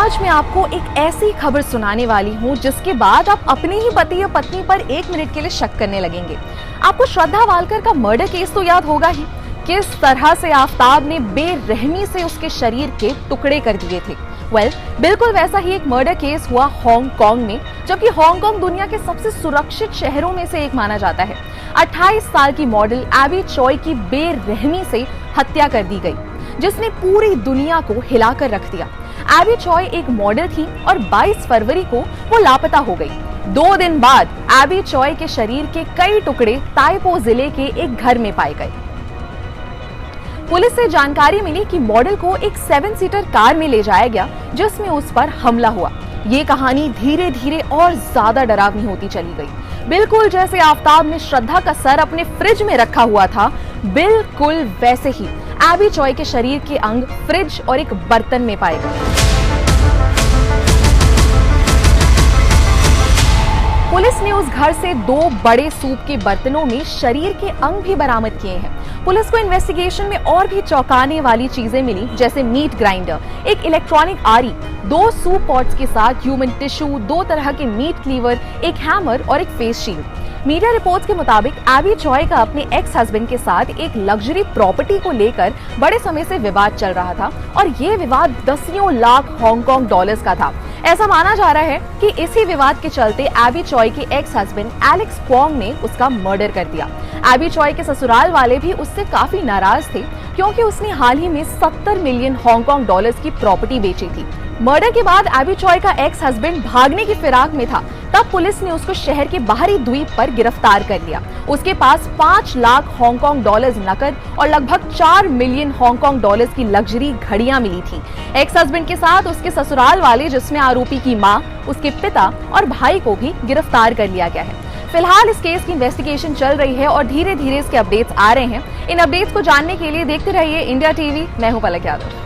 आज मैं आपको एक ऐसी खबर सुनाने वाली हूँ जिसके बाद आप अपने ही पति या पत्नी पर 1 मिनट के लिए शक करने लगेंगे। आपको श्रद्धा वालकर का मर्डर केस तो याद होगा ही, किस तरह से आफताब ने बेरहमी से उसके शरीर के टुकड़े कर दिए थे। बिल्कुल वैसा ही एक मर्डर केस हुआ हांगकांग में, जबकि हांगकांग दुनिया के सबसे सुरक्षित शहरों में से एक माना जाता है। 28 साल की मॉडल एबी चॉय की बेरहमी से हत्या कर दी गई, जिसने पूरी दुनिया को हिलाकर रख दिया। एबी चॉय एक मॉडल थी और 22 फरवरी को वो लापता हो गई। 2 दिन बाद एबी चॉय के शरीर के कई टुकड़े ताइपो जिले के एक घर में पाए गए। पुलिस से जानकारी मिली कि मॉडल को एक 7 सीटर कार में ले जाया गया, जिसमें उस पर हमला हुआ। ये कहानी धीरे धीरे और ज्यादा डरावनी होती चली गई। बिल्कुल जैसे आफताब ने श्रद्धा का सर अपने फ्रिज में रखा हुआ था, बिल्कुल वैसे ही एबी चॉय के शरीर के अंग फ्रिज और एक बर्तन में पाए गए। पुलिस ने उस घर से 2 बड़े सूप के बर्तनों में शरीर के अंग भी बरामद किए हैं। पुलिस को इन्वेस्टिगेशन में और भी चौंकाने वाली चीजें मिली, जैसे मीट ग्राइंडर, एक इलेक्ट्रॉनिक आरी, 2 सूप पॉट्स के साथ ह्यूमन टिश्यू, 2 तरह के मीट क्लीवर, एक हैमर और एक फेस शील्ड। मीडिया रिपोर्ट्स के मुताबिक एबी चॉय का अपने एक्स हस्बैंड के साथ एक लग्जरी प्रॉपर्टी को लेकर बड़े समय से विवाद चल रहा था और ये विवाद दसियों लाख हांगकांग डॉलर्स का था। ऐसा माना जा रहा है कि इसी विवाद के चलते एबी चॉय के एक्स हस्बैंड एलेक्स क्वांग ने उसका मर्डर कर दिया। एबी चॉय के ससुराल वाले भी उससे काफी नाराज थे, क्योंकि उसने हाल ही में 70 मिलियन हांगकांग डॉलर्स की प्रॉपर्टी बेची थी। मर्डर के बाद एबी चॉय का एक्स हस्बैंड भागने की फिराक में था, तब पुलिस ने उसको शहर के बाहरी द्वीप पर गिरफ्तार कर लिया। उसके पास 5 लाख हांगकांग डॉलर्स नकद और लगभग 4 मिलियन हांगकांग डॉलर्स की लग्जरी घड़ियां मिली थी। एक्स हस्बैंड के साथ उसके ससुराल वाले, जिसमें आरोपी की मां, उसके पिता और भाई को भी गिरफ्तार कर लिया गया है। फिलहाल इस केस की इन्वेस्टिगेशन चल रही है और धीरे धीरे इसके अपडेट्स आ रहे हैं। इन अपडेट्स को जानने के लिए देखते रहिए इंडिया टीवी। मैं हूं पलक यादव।